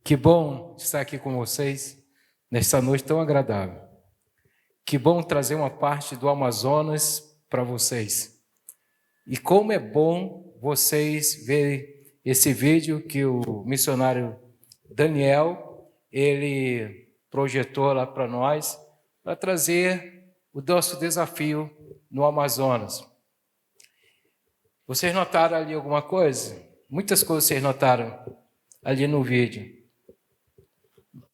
Que bom estar aqui com vocês nesta noite tão agradável. Que bom trazer uma parte do Amazonas para vocês. E como é bom vocês verem esse vídeo que o missionário Daniel, ele projetou lá para nós, para trazer o nosso desafio no Amazonas. Vocês notaram ali alguma coisa? Muitas coisas vocês notaram ali no vídeo.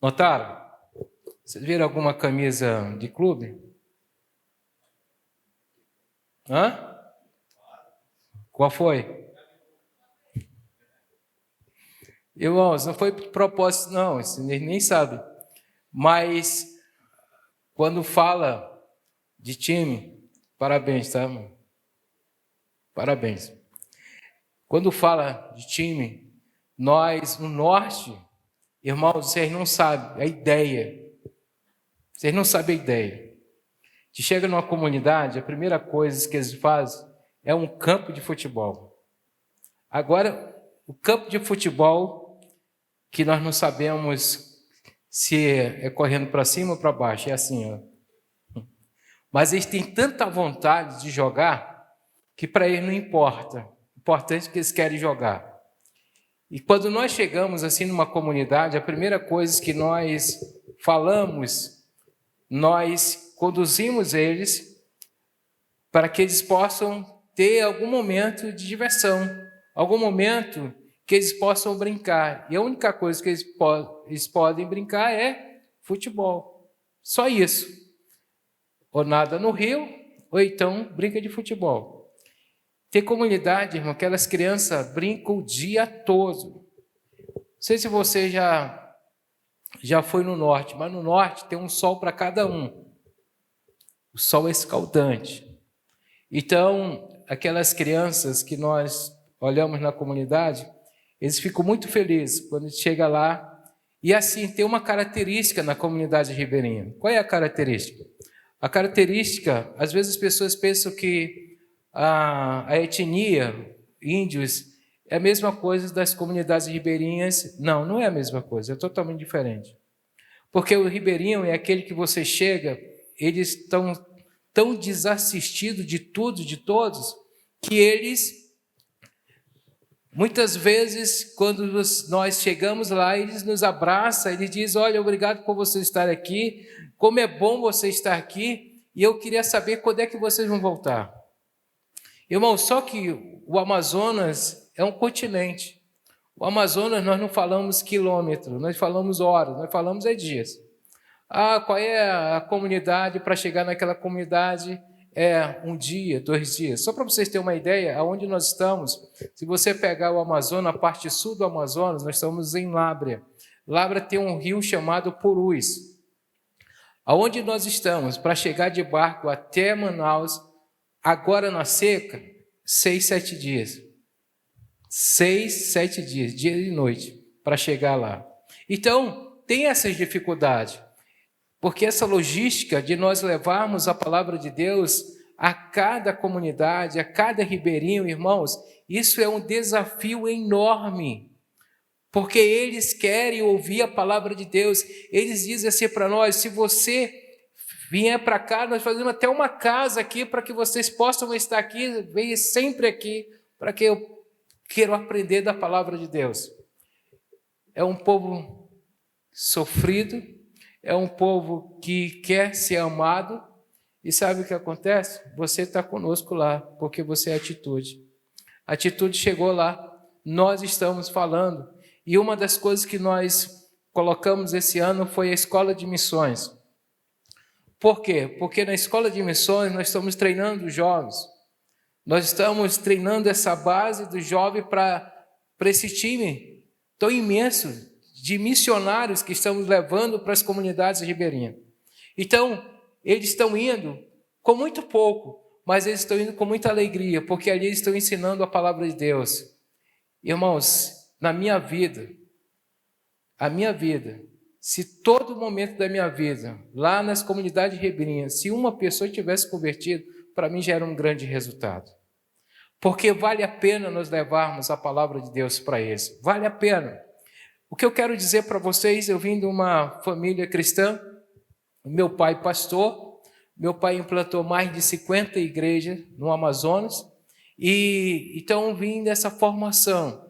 Notaram? Vocês viram alguma camisa de clube? Hã? Qual foi? Irmãos, não foi de propósito, não, vocês nem sabem. Mas, quando fala de time, parabéns, tá, irmão? Parabéns. Quando fala de time, nós, no norte, irmãos, vocês não sabem a ideia. Vocês não sabem a ideia. Se chega numa comunidade, a primeira coisa que eles fazem é um campo de futebol. Agora, o campo de futebol, que nós não sabemos se é correndo para cima ou para baixo, é assim, ó. Mas eles têm tanta vontade de jogar que para eles não importa. O importante é que eles querem jogar. E quando nós chegamos assim numa comunidade, a primeira coisa que nós falamos, nós conduzimos eles para que eles possam ter algum momento de diversão, algum momento que eles possam brincar. E a única coisa que eles podem brincar é futebol. Só isso. Ou nada no rio, ou então brinca de futebol. Tem comunidade, irmão, aquelas crianças brincam o dia todo. Não sei se você já foi no norte, mas no norte tem um sol para cada um. O sol é escaldante. Então, aquelas crianças que nós olhamos na comunidade, eles ficam muito felizes quando chega lá. E assim, tem uma característica na comunidade ribeirinha. Qual é a característica? A característica, às vezes as pessoas pensam que a etnia, índios, é a mesma coisa das comunidades ribeirinhas. Não, não é a mesma coisa, é totalmente diferente. Porque o ribeirinho é aquele que você chega, eles estão tão desassistidos de tudo, de todos, que eles, muitas vezes, quando nós chegamos lá, eles nos abraçam, eles dizem, olha, obrigado por você estar aqui, como é bom você estar aqui, e eu queria saber quando é que vocês vão voltar. Irmão, só que o Amazonas é um continente. O Amazonas, nós não falamos quilômetro, nós falamos horas, nós falamos dias. Qual é a comunidade para chegar naquela comunidade? É um dia, 2 dias. Só para vocês terem uma ideia, aonde nós estamos, se você pegar o Amazonas, a parte sul do Amazonas, nós estamos em Lábrea. Lábrea tem um rio chamado Purus. Aonde nós estamos, para chegar de barco até Manaus, agora na seca, 6, 7 dias. 6, 7 dias, dia e noite, para chegar lá. Então, tem essas dificuldades. Porque essa logística de nós levarmos a palavra de Deus a cada comunidade, a cada ribeirinho, irmãos, isso é um desafio enorme. Porque eles querem ouvir a palavra de Deus. Eles dizem assim para nós, se você vier para cá, nós fazemos até uma casa aqui para que vocês possam estar aqui, venham sempre aqui, para que eu quero aprender da palavra de Deus. É um povo sofrido, é um povo que quer ser amado, e sabe o que acontece? Você está conosco lá, porque você é atitude. A atitude chegou lá, nós estamos falando, e uma das coisas que nós colocamos esse ano foi a escola de missões. Por quê? Porque na escola de missões nós estamos treinando os jovens, nós estamos treinando essa base do jovem para esse time tão imenso de missionários que estamos levando para as comunidades ribeirinhas. Então, eles estão indo com muito pouco, mas eles estão indo com muita alegria, porque ali eles estão ensinando a palavra de Deus. Irmãos, na minha vida, se todo momento da minha vida, lá nas comunidades ribeirinhas, se uma pessoa tivesse convertido, para mim já era um grande resultado. Porque vale a pena nós levarmos a palavra de Deus para eles, vale a pena. O que eu quero dizer para vocês, eu vim de uma família cristã, meu pai pastor, meu pai implantou mais de 50 igrejas no Amazonas, e então eu vim dessa formação,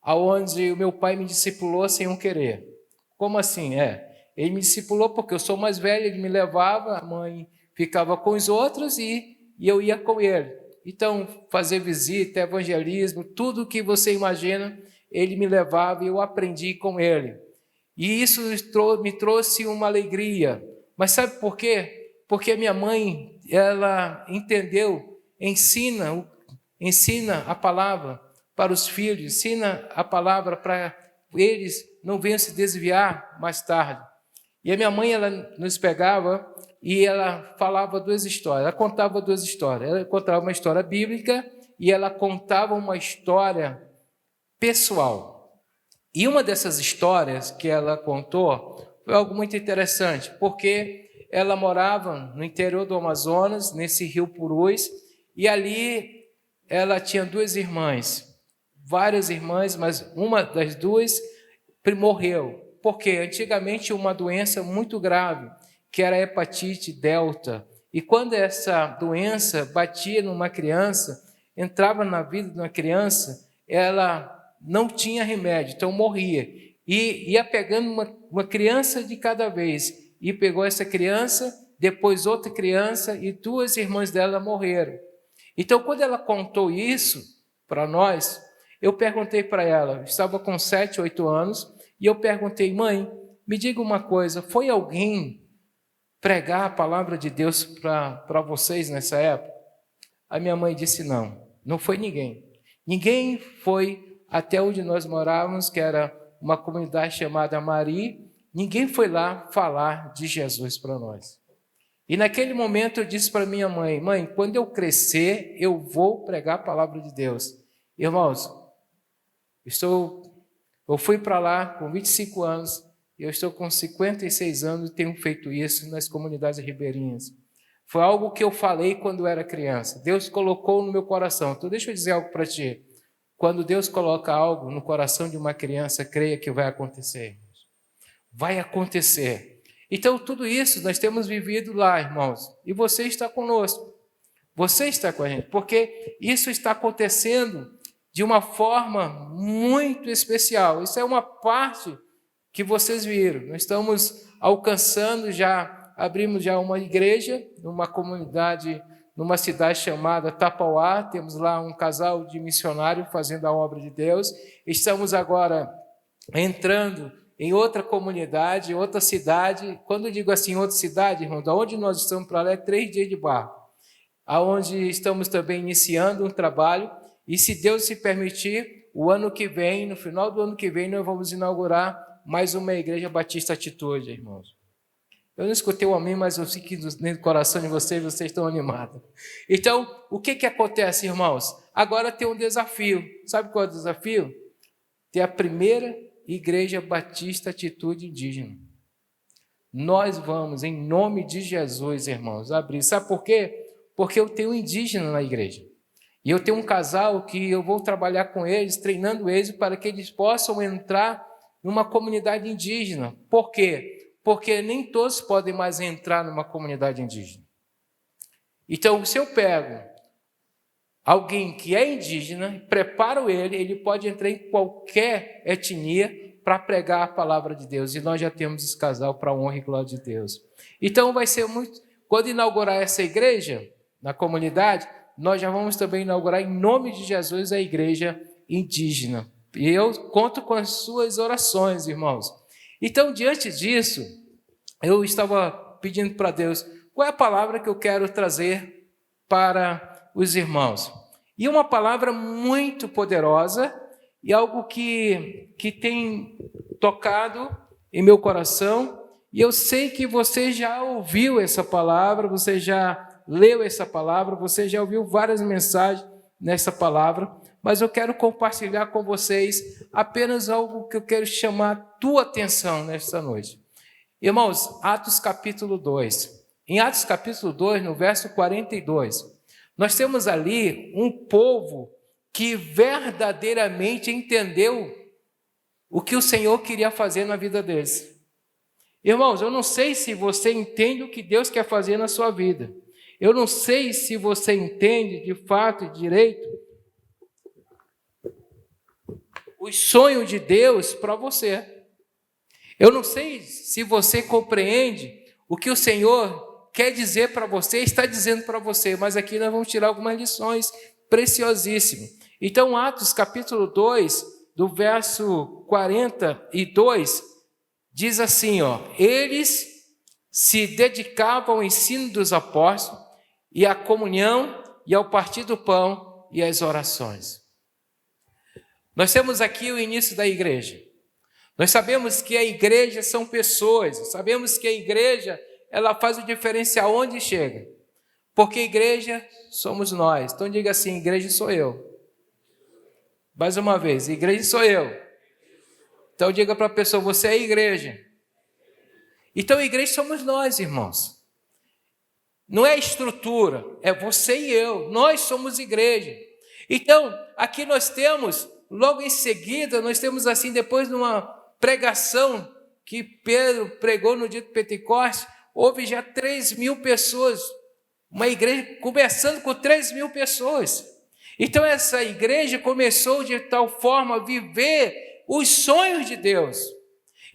aonde o meu pai me discipulou sem eu querer. Como assim? Ele me discipulou porque eu sou mais velho, ele me levava, a mãe ficava com os outros e eu ia com ele. Então, fazer visita, evangelismo, tudo que você imagina, ele me levava e eu aprendi com ele. E isso me trouxe uma alegria. Mas sabe por quê? Porque minha mãe, ela entendeu, ensina a palavra para os filhos, ensina a palavra para eles não venham se desviar mais tarde. E a minha mãe, ela nos pegava e ela falava duas histórias, ela contava duas histórias. Ela contava uma história bíblica e ela contava uma história pessoal. E uma dessas histórias que ela contou foi algo muito interessante, porque ela morava no interior do Amazonas, nesse rio Purus, e ali ela tinha duas irmãs, várias irmãs, mas uma das duas morreu. Porque antigamente uma doença muito grave, que era a hepatite delta, e quando essa doença batia numa criança, entrava na vida de uma criança, ela não tinha remédio, então morria. E ia pegando uma criança de cada vez, e pegou essa criança, depois outra criança, e duas irmãs dela morreram. Então, quando ela contou isso para nós, eu perguntei para ela, estava com 7, 8 anos, e eu perguntei, mãe, me diga uma coisa, foi alguém pregar a palavra de Deus para vocês nessa época? A minha mãe disse, não foi ninguém. Ninguém foi até onde nós morávamos, que era uma comunidade chamada Mari, ninguém foi lá falar de Jesus para nós. E naquele momento eu disse para minha mãe, quando eu crescer, eu vou pregar a palavra de Deus. Irmãos, eu fui para lá com 25 anos, eu estou com 56 anos e tenho feito isso nas comunidades ribeirinhas. Foi algo que eu falei quando era criança. Deus colocou no meu coração. Então deixa eu dizer algo para ti. Quando Deus coloca algo no coração de uma criança, creia que vai acontecer. Vai acontecer. Então tudo isso nós temos vivido lá, irmãos. E você está conosco. Você está com a gente. Porque isso está acontecendo de uma forma muito especial. Isso é uma parte que vocês viram. Nós estamos alcançando abrimos já uma igreja, numa comunidade, numa cidade chamada Tapauá. Temos lá um casal de missionários fazendo a obra de Deus. Estamos agora entrando em outra comunidade, outra cidade. Quando eu digo assim, outra cidade, irmão, da onde nós estamos para lá é 3 dias de barco. Aonde estamos também iniciando um trabalho. E se Deus se permitir, o ano que vem, no final do ano que vem, nós vamos inaugurar mais uma igreja Batista Atitude, irmãos. Eu não escutei o amém, mas eu sei que no coração de vocês estão animados. Então, o que acontece, irmãos? Agora tem um desafio. Sabe qual é o desafio? Ter a primeira igreja Batista Atitude Indígena. Nós vamos, em nome de Jesus, irmãos, abrir. Sabe por quê? Porque eu tenho um indígena na igreja. E eu tenho um casal que eu vou trabalhar com eles, treinando eles para que eles possam entrar numa comunidade indígena. Por quê? Porque nem todos podem mais entrar numa comunidade indígena. Então, se eu pego alguém que é indígena, preparo ele pode entrar em qualquer etnia para pregar a palavra de Deus. E nós já temos esse casal para a honra e glória de Deus. Então, vai ser muito... Quando inaugurar essa igreja na comunidade, nós já vamos também inaugurar, em nome de Jesus, a igreja indígena. E eu conto com as suas orações, irmãos. Então, diante disso, eu estava pedindo para Deus, qual é a palavra que eu quero trazer para os irmãos? E uma palavra muito poderosa, e algo que tem tocado em meu coração, e eu sei que você já ouviu essa palavra, você já leu essa palavra, você já ouviu várias mensagens nessa palavra, mas eu quero compartilhar com vocês apenas algo que eu quero chamar a tua atenção nesta noite. Irmãos, Atos capítulo 2. Em Atos capítulo 2, no verso 42, nós temos ali um povo que verdadeiramente entendeu o que o Senhor queria fazer na vida deles. Irmãos, eu não sei se você entende o que Deus quer fazer na sua vida. Eu não sei se você entende de fato e direito os sonhos de Deus para você. Eu não sei se você compreende o que o Senhor quer dizer para você, está dizendo para você, mas aqui nós vamos tirar algumas lições preciosíssimas. Então, Atos capítulo 2, do verso 42, diz assim, eles se dedicavam ao ensino dos apóstolos e à comunhão e ao partir do pão e às orações. Nós temos aqui o início da igreja. Nós sabemos que a igreja são pessoas, sabemos que a igreja ela faz o diferencial onde chega, porque igreja somos nós. Então diga assim, igreja sou eu. Mais uma vez, igreja sou eu. Então diga para a pessoa, você é a igreja. Então a igreja somos nós, irmãos. Não é estrutura, é você e eu. Nós somos igreja. Então, aqui nós temos, logo em seguida, nós temos assim, depois de uma pregação que Pedro pregou no dia de Pentecostes, houve já 3.000 pessoas, uma igreja começando com 3.000 pessoas. Então essa igreja começou de tal forma a viver os sonhos de Deus.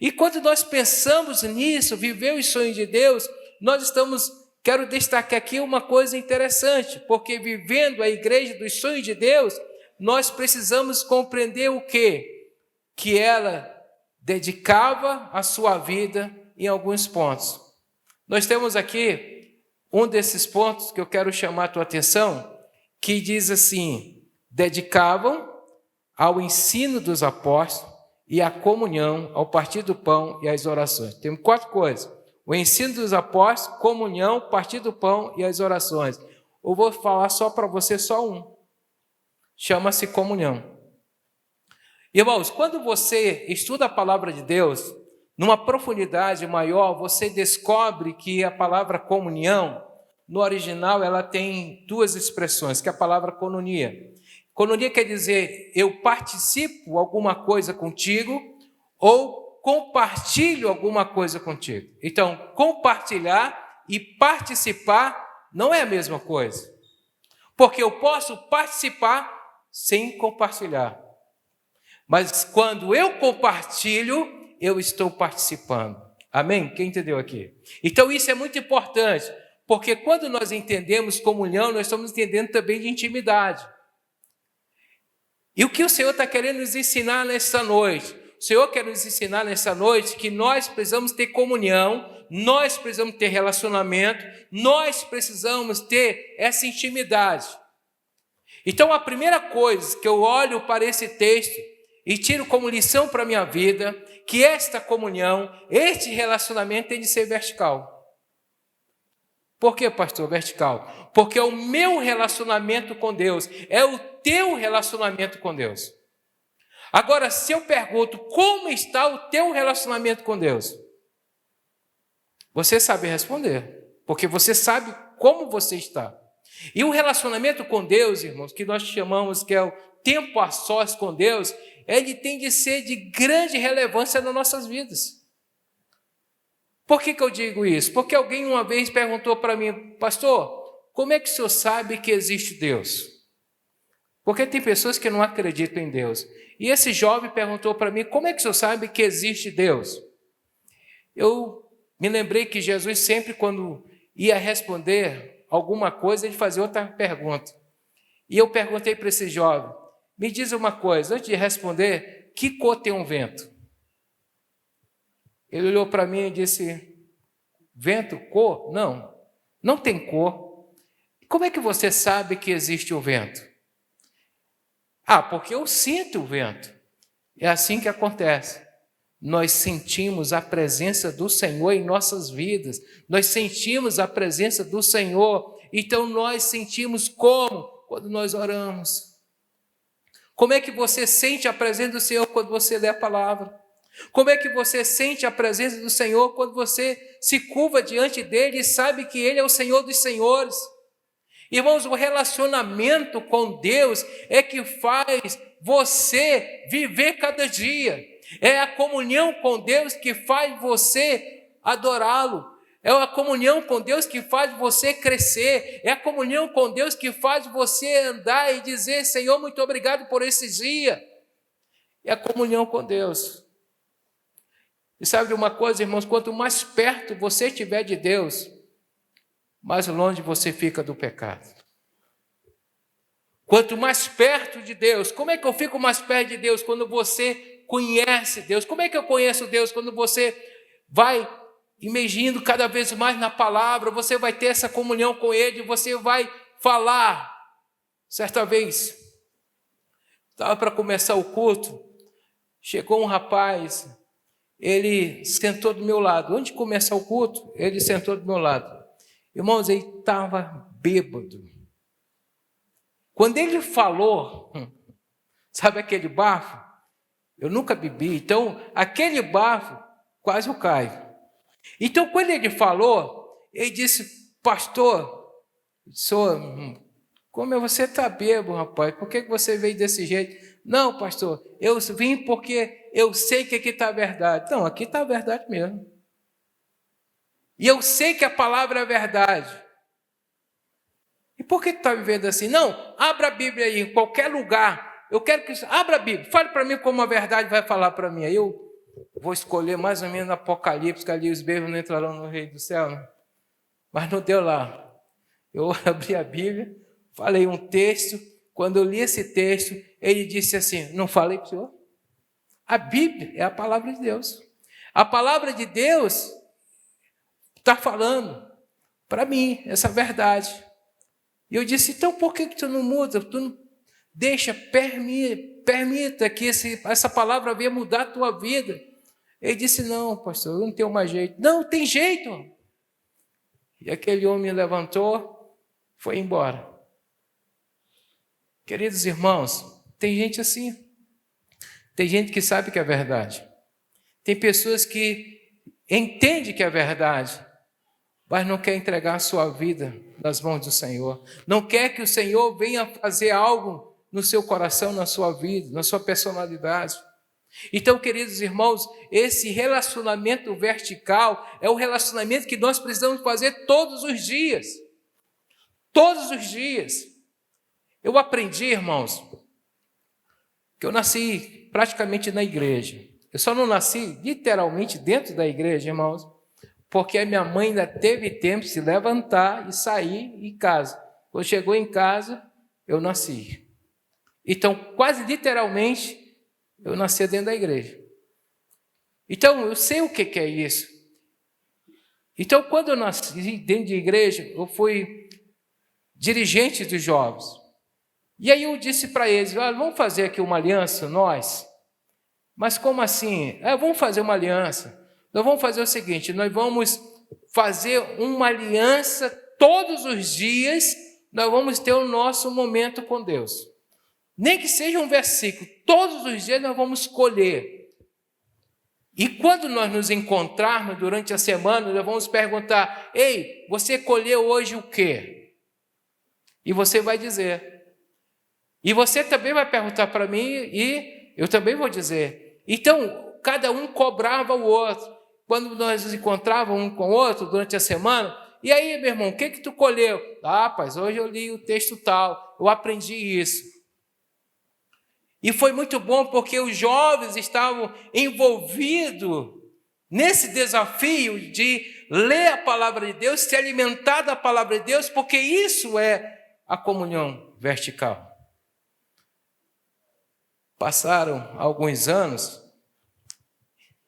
E quando nós pensamos nisso, viver os sonhos de Deus, quero destacar aqui uma coisa interessante, porque vivendo a igreja dos sonhos de Deus, nós precisamos compreender o quê? Que ela dedicava a sua vida em alguns pontos. Nós temos aqui um desses pontos que eu quero chamar a tua atenção, que diz assim, dedicavam ao ensino dos apóstolos e à comunhão, ao partir do pão e às orações. Temos 4 coisas. O ensino dos apóstolos, comunhão, partir do pão e as orações. Eu vou falar só para você só um. Chama-se comunhão. Irmãos, quando você estuda a palavra de Deus, numa profundidade maior, você descobre que a palavra comunhão, no original, ela tem 2 expressões, que é a palavra koinonia. Koinonia quer dizer, eu participo alguma coisa contigo ou compartilho alguma coisa contigo. Então, compartilhar e participar não é a mesma coisa. Porque eu posso participar sem compartilhar. Mas quando eu compartilho, eu estou participando. Amém? Quem entendeu aqui? Então isso é muito importante, porque quando nós entendemos comunhão, nós estamos entendendo também de intimidade. E o que o Senhor está querendo nos ensinar nesta noite? O Senhor quer nos ensinar nesta noite que nós precisamos ter comunhão, nós precisamos ter relacionamento, nós precisamos ter essa intimidade. Então a primeira coisa que eu olho para esse texto e tiro como lição para a minha vida, que esta comunhão, este relacionamento tem de ser vertical. Por que, pastor, vertical? Porque é o meu relacionamento com Deus, é o teu relacionamento com Deus. Agora, se eu pergunto, como está o teu relacionamento com Deus? Você sabe responder, porque você sabe como você está. E o relacionamento com Deus, irmãos, que nós chamamos que é o tempo a sós com Deus, ele tem de ser de grande relevância nas nossas vidas. Por que eu digo isso? Porque alguém uma vez perguntou para mim, pastor, como é que o senhor sabe que existe Deus? Porque tem pessoas que não acreditam em Deus. E esse jovem perguntou para mim, como é que o senhor sabe que existe Deus? Eu me lembrei que Jesus sempre, quando ia responder alguma coisa, ele fazia outra pergunta. E eu perguntei para esse jovem, me diz uma coisa, antes de responder, que cor tem um vento? Ele olhou para mim e disse, vento, cor? Não, não tem cor. Como é que você sabe que existe o vento? Ah, porque eu sinto o vento. É assim que acontece. Nós sentimos a presença do Senhor em nossas vidas. Nós sentimos a presença do Senhor. Então nós sentimos como? Quando nós oramos. Como é que você sente a presença do Senhor quando você lê a palavra? Como é que você sente a presença do Senhor quando você se curva diante dele e sabe que ele é o Senhor dos senhores? Irmãos, o relacionamento com Deus é que faz você viver cada dia. É a comunhão com Deus que faz você adorá-lo. É a comunhão com Deus que faz você crescer. É a comunhão com Deus que faz você andar e dizer: Senhor, muito obrigado por esse dia. É a comunhão com Deus. E sabe de uma coisa, irmãos? Quanto mais perto você estiver de Deus, mais longe você fica do pecado. Quanto mais perto de Deus, como é que eu fico mais perto de Deus? Quando você conhece Deus. Como é que eu conheço Deus? Quando você vai imergindo cada vez mais na palavra, você vai ter essa comunhão com Ele, você vai falar. Certa vez, estava para começar o culto, chegou um rapaz, ele sentou do meu lado. Antes de começar o culto, ele sentou do meu lado. Irmãos, ele estava bêbado. Quando ele falou, sabe aquele bafo? Eu nunca bebi, então aquele bafo quase eu caio. Então quando ele falou, ele disse: pastor, como você está bêbado, rapaz? Por que você veio desse jeito? Não, pastor, eu vim porque eu sei que aqui está a verdade. Não, aqui está a verdade mesmo. E eu sei que a palavra é verdade. E por que tu está vivendo assim? Não, abra a Bíblia aí, em qualquer lugar. Eu quero que você abra a Bíblia, fale para mim como a verdade vai falar para mim. Aí eu vou escolher mais ou menos Apocalipse, que ali os bebês não entrarão no reino do céu. Né? Mas não deu lá. Eu abri a Bíblia, falei um texto. Quando eu li esse texto, ele disse assim: não falei para o senhor? A Bíblia é a palavra de Deus. A palavra de Deus está falando para mim essa verdade. E eu disse: então por que tu não muda? Tu não deixa, permita que essa palavra venha mudar a tua vida. Ele disse: não, pastor, eu não tenho mais jeito. Não, tem jeito. E aquele homem levantou, foi embora. Queridos irmãos, tem gente assim. Tem gente que sabe que é verdade. Tem pessoas que entendem que é verdade, mas não quer entregar a sua vida nas mãos do Senhor. Não quer que o Senhor venha fazer algo no seu coração, na sua vida, na sua personalidade. Então, queridos irmãos, esse relacionamento vertical é o relacionamento que nós precisamos fazer todos os dias. Todos os dias. Eu aprendi, irmãos, que eu nasci praticamente na igreja. Eu só não nasci literalmente dentro da igreja, irmãos, porque a minha mãe ainda teve tempo de se levantar e sair em casa. Quando chegou em casa, eu nasci. Então, quase literalmente, eu nasci dentro da igreja. Então, eu sei o que é isso. Então, quando eu nasci dentro de igreja, eu fui dirigente dos jovens. E aí eu disse para eles: olha, vamos fazer aqui uma aliança, nós. Mas como assim? Vamos fazer uma aliança. Nós vamos fazer o seguinte: nós vamos fazer uma aliança todos os dias, nós vamos ter o nosso momento com Deus. Nem que seja um versículo, todos os dias nós vamos escolher. E quando nós nos encontrarmos durante a semana, nós vamos perguntar: ei, você colheu hoje o quê? E você vai dizer. E você também vai perguntar para mim e eu também vou dizer. Então, cada um cobrava o outro. Quando nós nos encontrávamos um com o outro durante a semana, e aí, meu irmão, o que tu colheu? Rapaz, hoje eu li o texto tal, eu aprendi isso. E foi muito bom porque os jovens estavam envolvidos nesse desafio de ler a palavra de Deus, se alimentar da palavra de Deus, porque isso é a comunhão vertical. Passaram alguns anos,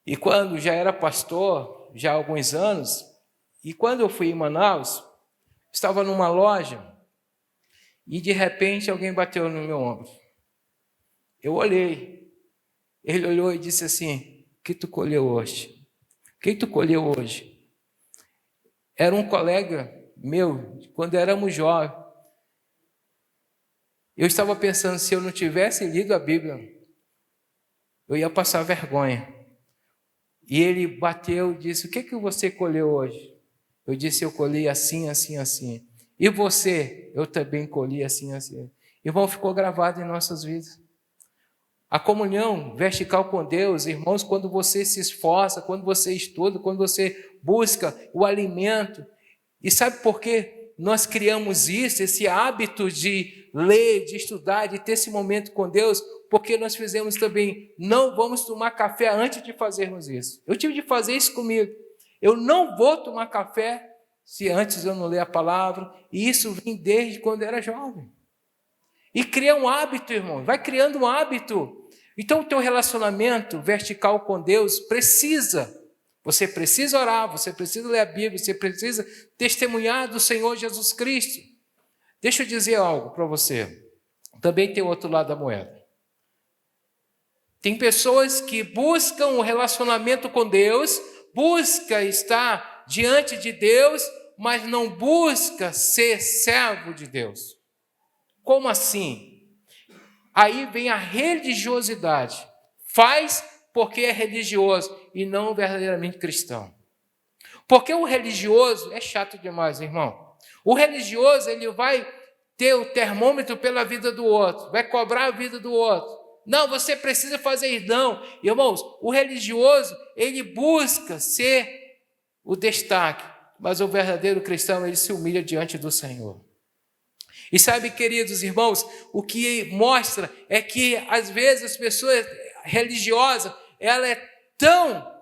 e quando já era pastor, já há alguns anos, e quando eu fui em Manaus, estava numa loja, e de repente alguém bateu no meu ombro. Eu olhei, ele olhou e disse assim: o que tu colheu hoje? O que tu colheu hoje? Era um colega meu, quando éramos jovens. Eu estava pensando, se eu não tivesse lido a Bíblia, eu ia passar vergonha. E ele bateu e disse: o que você colheu hoje? Eu disse: eu colhi assim, assim, assim. E você? Eu também colhi assim, assim. Irmão, ficou gravado em nossas vidas. A comunhão vertical com Deus, irmãos, quando você se esforça, quando você estuda, quando você busca o alimento. E sabe por que nós criamos isso, esse hábito de ler, de estudar, de ter esse momento com Deus? Porque nós fizemos também, não vamos tomar café antes de fazermos isso. Eu tive de fazer isso comigo. Eu não vou tomar café se antes eu não ler a palavra. E isso vem desde quando eu era jovem. E cria um hábito, irmão, vai criando um hábito. Então o teu relacionamento vertical com Deus você precisa orar, você precisa ler a Bíblia, você precisa testemunhar do Senhor Jesus Cristo. Deixa eu dizer algo para você. Também tem o outro lado da moeda. Tem pessoas que buscam o relacionamento com Deus, busca estar diante de Deus, mas não busca ser servo de Deus. Como assim? Aí vem a religiosidade. Faz porque é religioso e não verdadeiramente cristão. Porque o religioso é chato demais, irmão. O religioso, ele vai ter o termômetro pela vida do outro, vai cobrar a vida do outro. Não, você precisa fazer isso. Não, irmãos, o religioso, ele busca ser o destaque, mas o verdadeiro cristão, ele se humilha diante do Senhor. E sabe, queridos irmãos, o que mostra é que, às vezes, as pessoas religiosas, ela é tão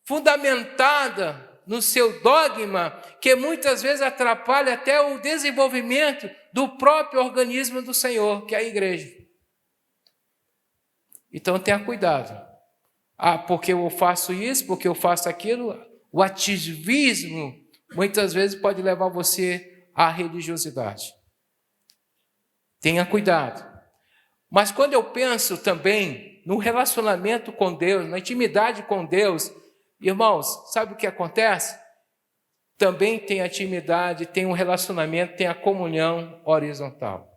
fundamentada no seu dogma, que muitas vezes atrapalha até o desenvolvimento do próprio organismo do Senhor, que é a igreja. Então tenha cuidado. Porque eu faço isso, porque eu faço aquilo. O ativismo muitas vezes pode levar você à religiosidade. Tenha cuidado. Mas quando eu penso também no relacionamento com Deus, na intimidade com Deus, irmãos, sabe o que acontece? Também tem a intimidade, tem um relacionamento, tem a comunhão horizontal.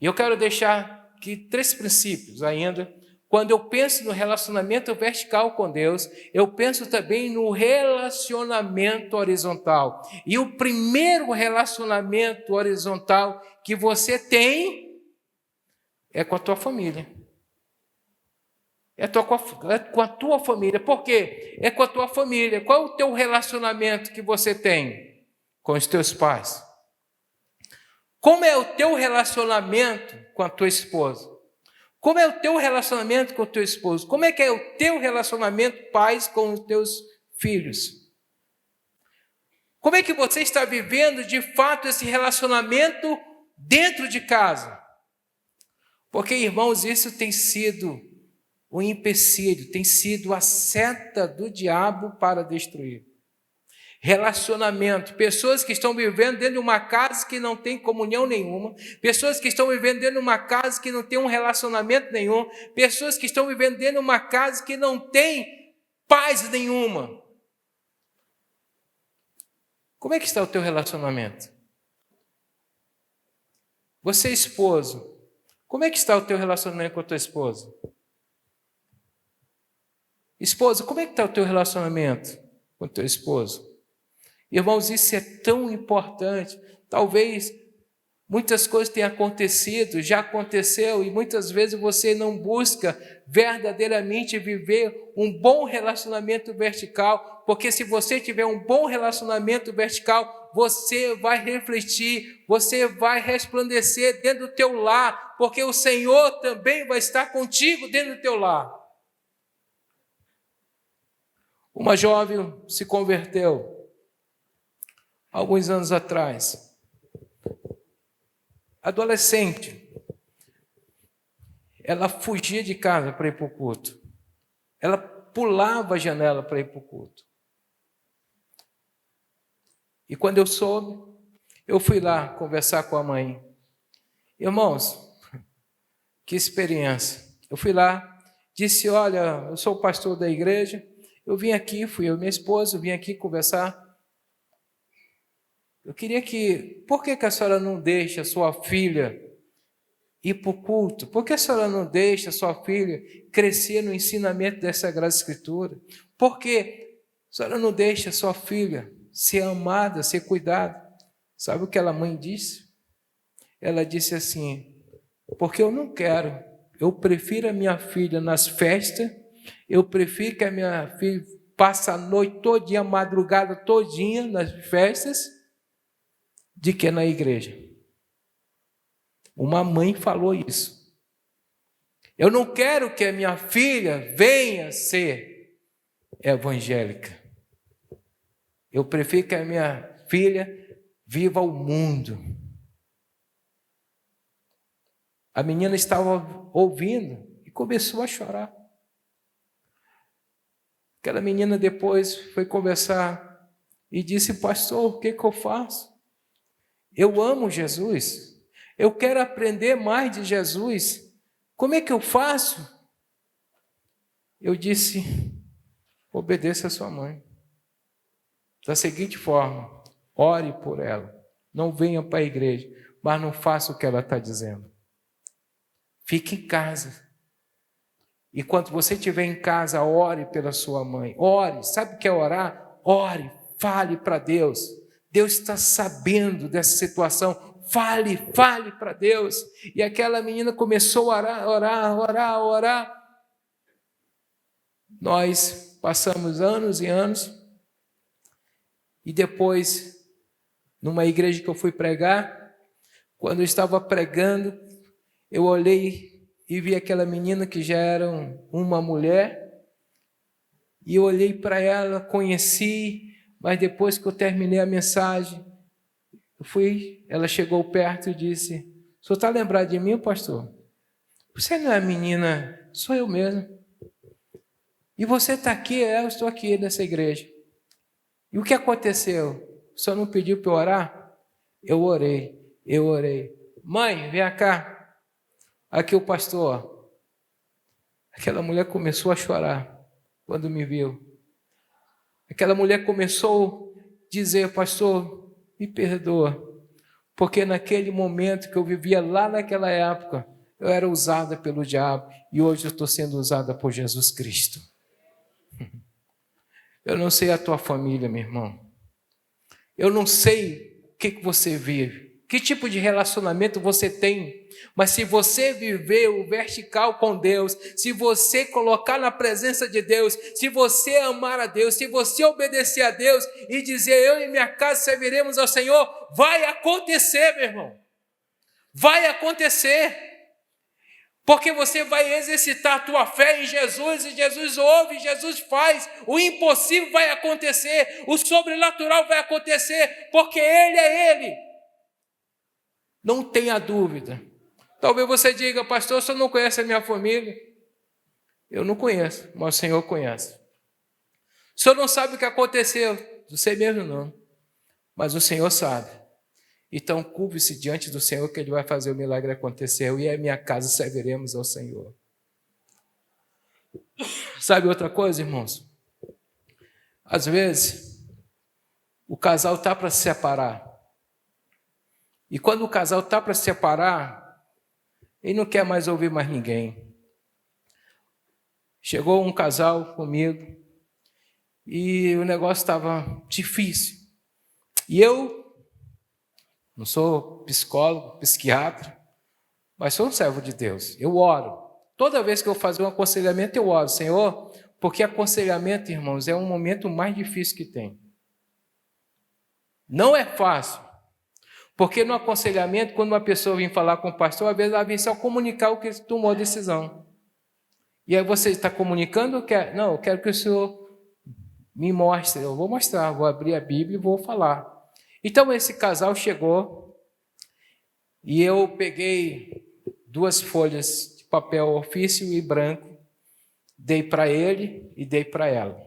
E eu quero deixar aqui 3 princípios ainda. Quando eu penso no relacionamento vertical com Deus, eu penso também no relacionamento horizontal. E o primeiro relacionamento horizontal que você tem é com a tua família. É com a tua família. Por quê? É com a tua família. Qual é o teu relacionamento que você tem com os teus pais? Como é o teu relacionamento com a tua esposa? Como é o teu relacionamento com o teu esposo? Como é que é o teu relacionamento, pais, com os teus filhos? Como é que você está vivendo, de fato, esse relacionamento dentro de casa? Porque, irmãos, isso tem sido o empecilho, tem sido a seta do diabo para destruir. Relacionamento, pessoas que estão vivendo dentro de uma casa que não tem comunhão nenhuma, pessoas que estão vivendo dentro de uma casa que não tem um relacionamento nenhum, pessoas que estão vivendo dentro de uma casa que não tem paz nenhuma. Como é que está o teu relacionamento? Você é esposo, como é que está o teu relacionamento com a tua esposa? Esposa, como é que está o teu relacionamento com o teu esposo? Irmãos, isso é tão importante. Talvez muitas coisas tenham acontecido, já aconteceu, e muitas vezes você não busca verdadeiramente viver um bom relacionamento vertical, porque se você tiver um bom relacionamento vertical, você vai refletir, você vai resplandecer dentro do teu lar, porque o Senhor também vai estar contigo dentro do teu lar. Uma jovem se converteu alguns anos atrás, adolescente, ela fugia de casa para ir para o culto, ela pulava a janela para ir para o culto. E quando eu soube, eu fui lá conversar com a mãe. Irmãos, que experiência. Eu fui lá, disse, olha, eu sou o pastor da igreja, eu vim aqui, fui eu e minha esposa, eu vim aqui conversar. Eu queria por que a senhora não deixa a sua filha ir para o culto? Por que a senhora não deixa a sua filha crescer no ensinamento dessa Sagrada Escritura? Por que a senhora não deixa a sua filha ser amada, ser cuidada? Sabe o que a mãe disse? Ela disse assim, porque eu não quero eu prefiro a minha filha nas festas, eu prefiro que a minha filha passe a noite todinha, a madrugada todinha nas festas, de que na igreja. Uma mãe falou isso. Eu não quero que a minha filha venha ser evangélica. Eu prefiro que a minha filha viva o mundo. A menina estava ouvindo e começou a chorar. Aquela menina depois foi conversar e disse: pastor, o que eu faço? Eu amo Jesus. Eu quero aprender mais de Jesus. Como é que eu faço? Eu disse: obedeça a sua mãe. Da seguinte forma: ore por ela. Não venha para a igreja, mas não faça o que ela está dizendo. Fique em casa. E quando você estiver em casa, ore pela sua mãe. Ore. Sabe o que é orar? Ore. Fale para Deus. Deus está sabendo dessa situação. Fale para Deus. E aquela menina começou a orar. Nós passamos anos e anos. E depois, numa igreja que eu fui pregar, quando eu estava pregando, eu olhei e vi aquela menina que já era uma mulher, e eu olhei para ela, conheci, mas depois que eu terminei a mensagem, ela chegou perto e disse: o senhor está lembrado de mim, pastor? Você não é a menina, sou eu mesmo. E você está aqui? Eu estou aqui nessa igreja. E o que aconteceu? O senhor não pediu para eu orar? Eu orei. Mãe, vem cá. Aqui o pastor. Aquela mulher começou a chorar quando me viu. Aquela mulher começou a dizer: pastor, me perdoa, porque naquele momento que eu vivia lá naquela época, eu era usada pelo diabo e hoje eu estou sendo usada por Jesus Cristo. Eu não sei a tua família, meu irmão. Eu não sei o que você vive, que tipo de relacionamento você tem. Mas se você viver o vertical com Deus, se você colocar na presença de Deus, se você amar a Deus, se você obedecer a Deus e dizer: eu e minha casa serviremos ao Senhor, vai acontecer, meu irmão. Vai acontecer. Porque você vai exercitar a tua fé em Jesus, e Jesus ouve, Jesus faz, o impossível vai acontecer, o sobrenatural vai acontecer, porque Ele é Ele. Não tenha dúvida. Talvez você diga: pastor, o senhor não conhece a minha família? Eu não conheço, mas o Senhor conhece. O senhor não sabe o que aconteceu? Você mesmo não, mas o Senhor sabe. Então, curve-se diante do Senhor, que Ele vai fazer o milagre acontecer. Eu e a minha casa serviremos ao Senhor. Sabe outra coisa, irmãos? Às vezes, o casal está para se separar. E quando o casal está para se separar, ele não quer mais ouvir mais ninguém. Chegou um casal comigo e o negócio estava difícil. E eu não sou psicólogo, psiquiatra, mas sou um servo de Deus. Eu oro. Toda vez que eu faço um aconselhamento, eu oro: Senhor, porque aconselhamento, irmãos, é um momento mais difícil que tem. Não é fácil. Porque no aconselhamento, quando uma pessoa vem falar com o pastor, às vezes ela vem só comunicar o que ele tomou a decisão. E aí você está comunicando ou quer? Não, eu quero que o senhor me mostre. Eu vou mostrar, vou abrir a Bíblia e vou falar. Então esse casal chegou e eu peguei 2 folhas de papel ofício e branco, dei para ele e dei para ela.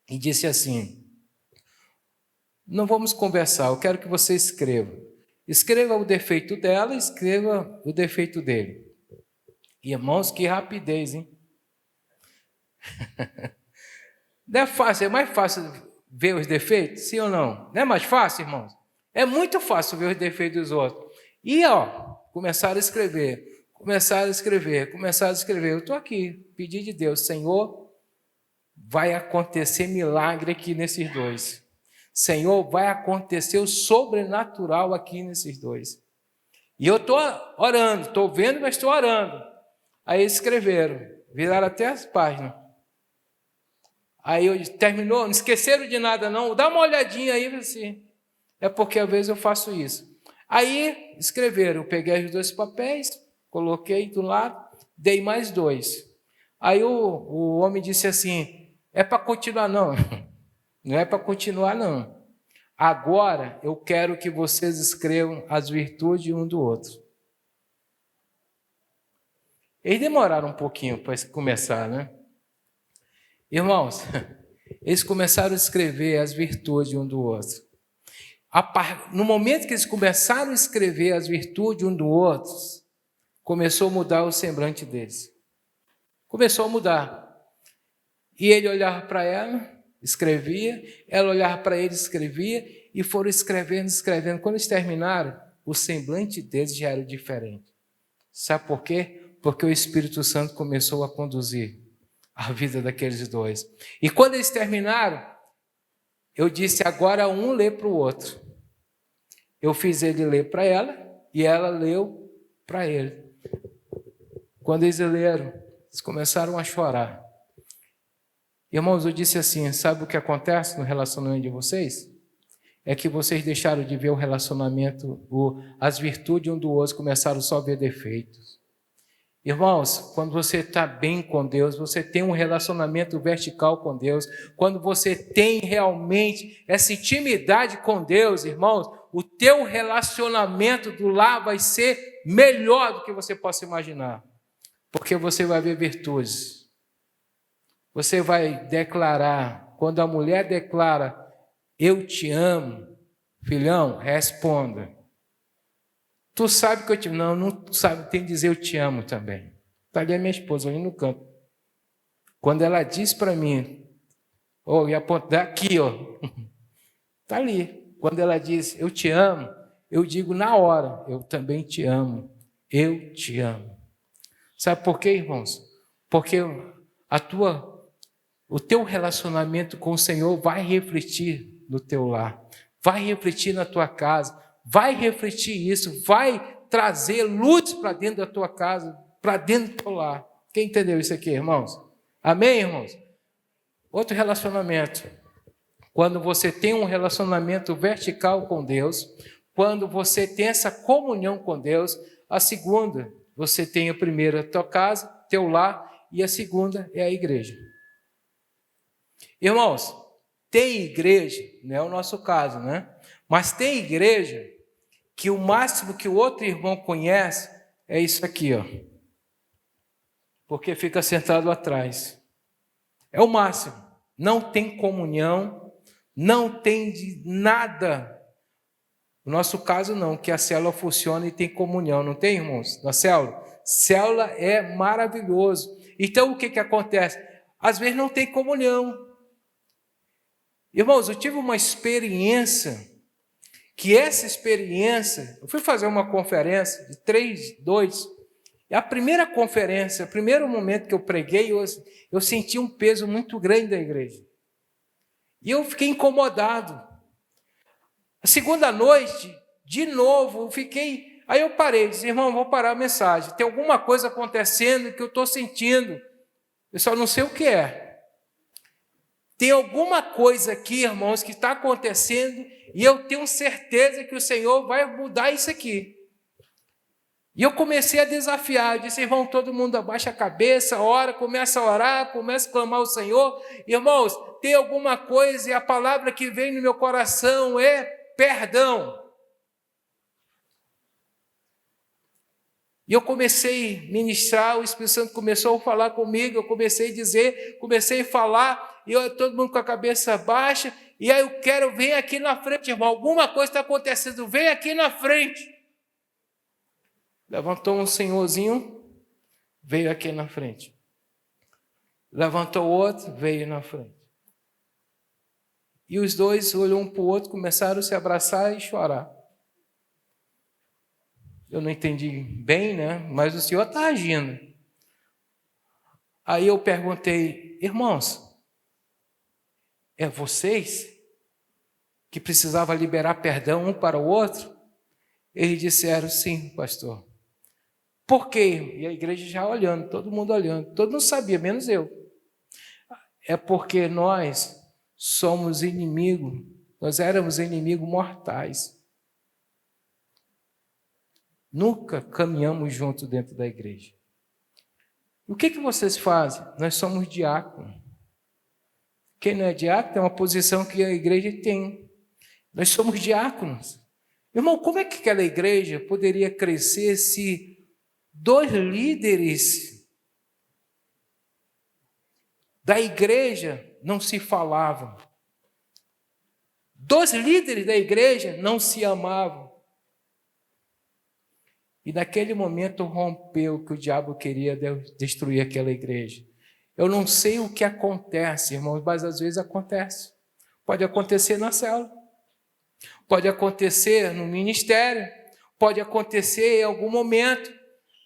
E disse assim: não vamos conversar, eu quero que você escreva. Escreva o defeito dela, escreva o defeito dele. Irmãos, que rapidez, hein? Não é fácil, é mais fácil ver os defeitos, sim ou não? Não é mais fácil, irmãos? É muito fácil ver os defeitos dos outros. E, começaram a escrever. Eu estou aqui, pedi de Deus: Senhor, vai acontecer milagre aqui nesses dois. Senhor, vai acontecer o sobrenatural aqui nesses dois. E eu estou orando, estou vendo, mas estou orando. Aí escreveram, viraram até as páginas. Aí terminou, não esqueceram de nada não, dá uma olhadinha aí, assim. É porque às vezes eu faço isso. Aí escreveram, eu peguei os 2 papéis, coloquei do lado, dei mais 2. Aí o homem disse assim, é para continuar não, não é para continuar não. Agora eu quero que vocês escrevam as virtudes um do outro. Eles demoraram um pouquinho para começar, né? Irmãos, eles começaram a escrever as virtudes um do outro. No momento que eles começaram a escrever as virtudes um do outro, começou a mudar o semblante deles. Começou a mudar. E ele olhava para ela, escrevia, ela olhava para ele, escrevia, e foram escrevendo. Quando eles terminaram, o semblante deles já era diferente. Sabe por quê? Porque o Espírito Santo começou a conduzir a vida daqueles 2. E quando eles terminaram, eu disse, agora um lê para o outro. Eu fiz ele ler para ela e ela leu para ele. Quando eles leram, eles começaram a chorar. Irmãos, eu disse assim, sabe o que acontece no relacionamento de vocês? É que vocês deixaram de ver o relacionamento, as virtudes um do outro, começaram só a ver defeitos. Irmãos, quando você está bem com Deus, você tem um relacionamento vertical com Deus, quando você tem realmente essa intimidade com Deus, irmãos, o teu relacionamento do lar vai ser melhor do que você possa imaginar, porque você vai ver virtudes. Você vai declarar, quando a mulher declara, eu te amo, filhão, responda. Tu sabe que eu te amo? Não sabe, tem que dizer eu te amo também. Está ali a minha esposa, ali no canto. Quando ela diz para mim, e aponta aqui, está ali. Quando ela diz eu te amo, eu digo na hora, eu também te amo, eu te amo. Sabe por quê, irmãos? Porque o teu relacionamento com o Senhor vai refletir no teu lar, vai refletir na tua casa, vai refletir isso, vai trazer luz para dentro da tua casa, para dentro do teu lar. Quem entendeu isso aqui, irmãos? Amém, irmãos? Outro relacionamento. Quando você tem um relacionamento vertical com Deus, quando você tem essa comunhão com Deus, a segunda, você tem a primeira, a tua casa, teu lar, e a segunda é a igreja. Irmãos, tem igreja, não é o nosso caso, né? Mas tem igreja que o máximo que o outro irmão conhece é isso aqui, porque fica sentado atrás. É o máximo. Não tem comunhão, não tem de nada. No nosso caso não, que a célula funciona e tem comunhão, não tem, irmãos? Na célula? Célula é maravilhoso. Então o que acontece? Às vezes não tem comunhão. Irmãos, eu tive uma experiência, que essa experiência, eu fui fazer uma conferência de 2, e a primeira conferência, o primeiro momento que eu preguei, eu senti um peso muito grande da igreja. E eu fiquei incomodado. A segunda noite, de novo, aí eu parei, disse, irmão, vou parar a mensagem, tem alguma coisa acontecendo que eu estou sentindo, eu só não sei o que é. Tem alguma coisa aqui, irmãos, que está acontecendo e eu tenho certeza que o Senhor vai mudar isso aqui. E eu comecei a desafiar, disse, irmão, todo mundo abaixa a cabeça, ora, começa a orar, começa a clamar ao Senhor. Irmãos, tem alguma coisa e a palavra que vem no meu coração é perdão. E eu comecei a ministrar, o Espírito Santo começou a falar comigo, eu comecei a dizer, comecei a falar, e todo mundo com a cabeça baixa, e aí eu quero, vem aqui na frente, irmão, alguma coisa está acontecendo, vem aqui na frente. Levantou um senhorzinho, veio aqui na frente. Levantou outro, veio na frente. E os dois olham um para o outro, começaram a se abraçar e chorar. Eu não entendi bem, né? Mas o Senhor está agindo. Aí eu perguntei, irmãos, é vocês que precisavam liberar perdão um para o outro? Eles disseram, sim, pastor. Por quê? E a igreja já olhando, todo mundo olhando. Todo mundo sabia, menos eu. É porque nós somos inimigos, nós éramos inimigos mortais. Nunca caminhamos juntos dentro da igreja. O que vocês fazem? Nós somos diáconos. Quem não é diácono é uma posição que a igreja tem. Nós somos diáconos. Irmão, como é que aquela igreja poderia crescer se 2 líderes da igreja não se falavam? 2 líderes da igreja não se amavam. E naquele momento rompeu que o diabo queria destruir aquela igreja. Eu não sei o que acontece, irmãos, mas às vezes acontece. Pode acontecer na célula, pode acontecer no ministério, pode acontecer em algum momento.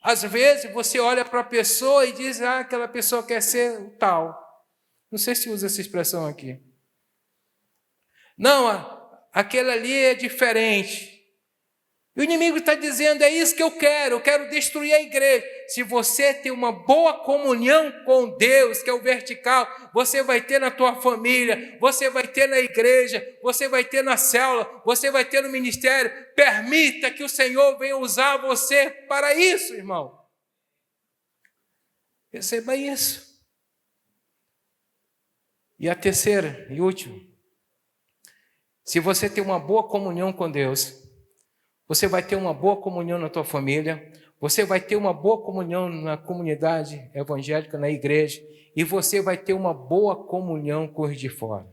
Às vezes você olha para a pessoa e diz, aquela pessoa quer ser o tal. Não sei se usa essa expressão aqui. Não, aquele ali é diferente. E o inimigo está dizendo, é isso que eu quero destruir a igreja. Se você tem uma boa comunhão com Deus, que é o vertical, você vai ter na tua família, você vai ter na igreja, você vai ter na célula, você vai ter no ministério. Permita que o Senhor venha usar você para isso, irmão. Receba isso. E a terceira e última, se você tem uma boa comunhão com Deus, você vai ter uma boa comunhão na tua família, você vai ter uma boa comunhão na comunidade evangélica, na igreja, e você vai ter uma boa comunhão com os de fora.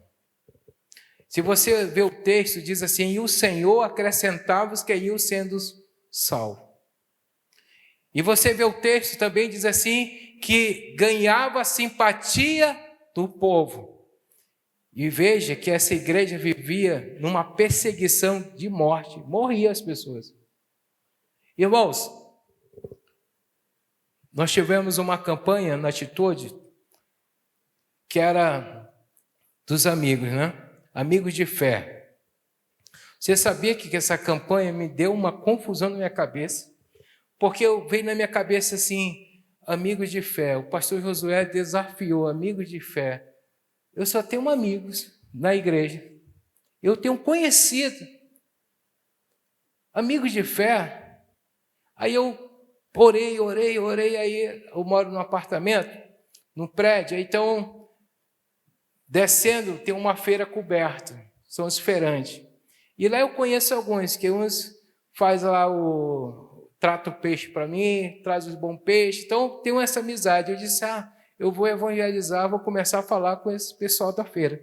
Se você vê o texto, diz assim, e o Senhor acrescentava os que iam sendo salvos. E você vê o texto também, diz assim, que ganhava a simpatia do povo. E veja que essa igreja vivia numa perseguição de morte. Morriam as pessoas. Irmãos, nós tivemos uma campanha na Atitude que era dos amigos, né? Amigos de fé. Você sabia que essa campanha me deu uma confusão na minha cabeça? Porque veio na minha cabeça assim, amigos de fé. O pastor Josué desafiou amigos de fé. Eu só tenho amigos na igreja. Eu tenho conhecido amigos de fé. Aí eu orei. Aí eu moro num apartamento, num prédio. Então, descendo, tem uma feira coberta. São os feirantes. E lá eu conheço alguns, que uns faz lá trata o peixe para mim, traz os bons peixes. Então, tenho essa amizade. Eu disse, eu vou evangelizar, vou começar a falar com esse pessoal da feira.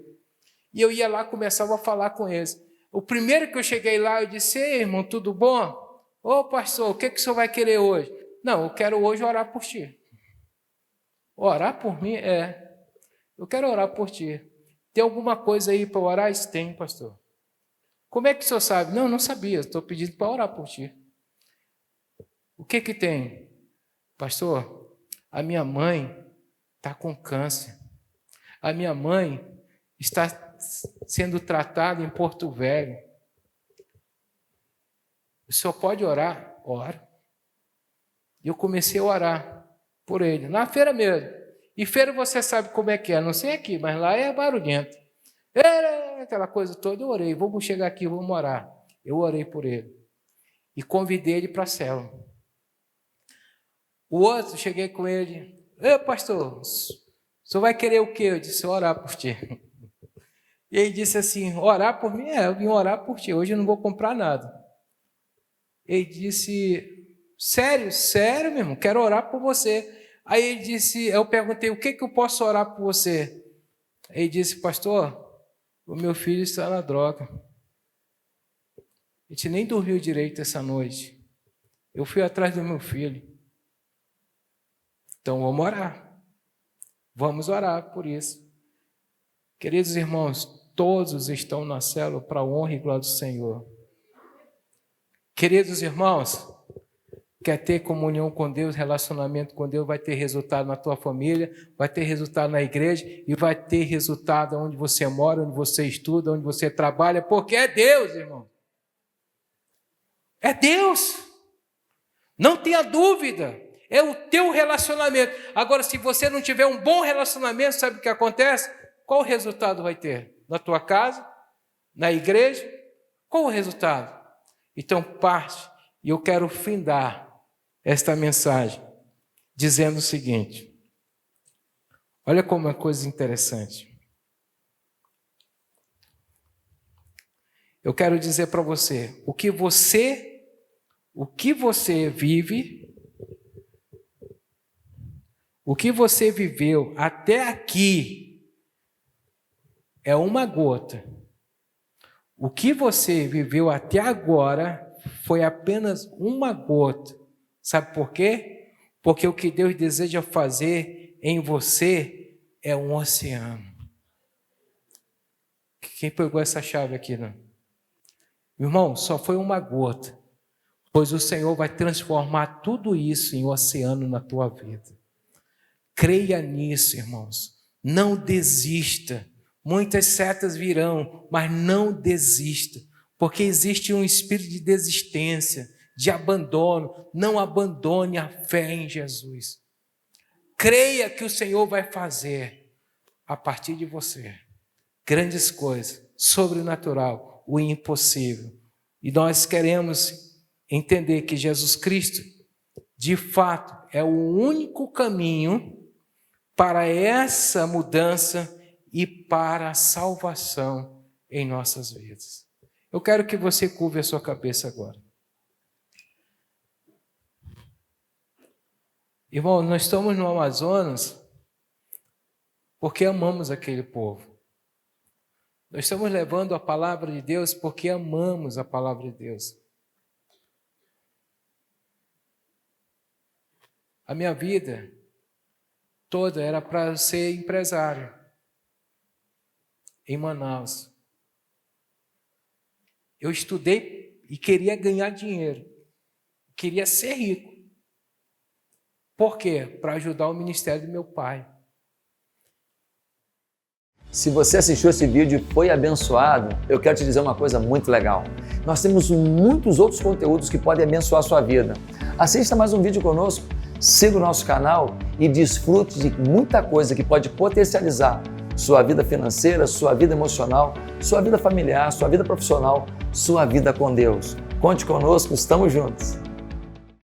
E eu ia lá, começava a falar com eles. O primeiro que eu cheguei lá, eu disse, ei, irmão, tudo bom? Ô, pastor, o que o senhor vai querer hoje? Não, eu quero hoje orar por ti. Orar por mim? Eu quero orar por ti. Tem alguma coisa aí para orar? Isso tem, pastor. Como é que o senhor sabe? Não sabia, estou pedindo para orar por ti. O que tem? Pastor, a minha mãe está com câncer. A minha mãe está sendo tratada em Porto Velho. O senhor pode orar? Ora. E eu comecei a orar por ele, na feira mesmo. E feira você sabe como é que é, não sei aqui, mas lá é barulhento. Aquela coisa toda, eu orei, vamos chegar aqui, vamos orar. Eu orei por ele. E convidei ele para a célula. O outro, cheguei com ele, pastor, o senhor vai querer o quê? Eu disse, orar por ti. E ele disse assim, orar por mim? Eu vim orar por ti, hoje eu não vou comprar nada. Ele disse, sério, meu irmão, quero orar por você. Aí ele disse, eu perguntei, o que eu posso orar por você? Ele disse, pastor, o meu filho está na droga. A gente nem dormiu direito essa noite. Eu fui atrás do meu filho. Então vamos orar. Vamos orar por isso. Queridos irmãos, todos estão na célula para a honra e glória do Senhor. Queridos irmãos, quer ter comunhão com Deus, relacionamento com Deus, vai ter resultado na tua família, vai ter resultado na igreja e vai ter resultado onde você mora, onde você estuda, onde você trabalha, porque é Deus, irmão. É Deus. Não tenha dúvida. É o teu relacionamento. Agora, se você não tiver um bom relacionamento, sabe o que acontece? Qual o resultado vai ter? Na tua casa? Na igreja? Qual o resultado? Então, parte. E eu quero findar esta mensagem dizendo o seguinte. Olha como é uma coisa interessante. Eu quero dizer para você, o que você vive, o que você viveu até aqui é uma gota. O que você viveu até agora foi apenas uma gota. Sabe por quê? Porque o que Deus deseja fazer em você é um oceano. Quem pegou essa chave aqui, não? Irmão, só foi uma gota, pois o Senhor vai transformar tudo isso em oceano na tua vida. Creia nisso, irmãos. Não desista. Muitas setas virão, mas não desista, porque existe um espírito de desistência, de abandono. Não abandone a fé em Jesus. Creia que o Senhor vai fazer, a partir de você, grandes coisas, sobrenatural, o impossível. E nós queremos entender que Jesus Cristo, de fato, é o único caminho para essa mudança e para a salvação em nossas vidas. Eu quero que você curve a sua cabeça agora. Irmão, nós estamos no Amazonas porque amamos aquele povo. Nós estamos levando a palavra de Deus porque amamos a palavra de Deus. A minha vida toda era para ser empresário em Manaus. Eu estudei e queria ganhar dinheiro. Queria ser rico. Por quê? Para ajudar o ministério do meu pai. Se você assistiu esse vídeo e foi abençoado, eu quero te dizer uma coisa muito legal. Nós temos muitos outros conteúdos que podem abençoar a sua vida. Assista mais um vídeo conosco, siga o nosso canal e desfrute de muita coisa que pode potencializar sua vida financeira, sua vida emocional, sua vida familiar, sua vida profissional, sua vida com Deus. Conte conosco, estamos juntos.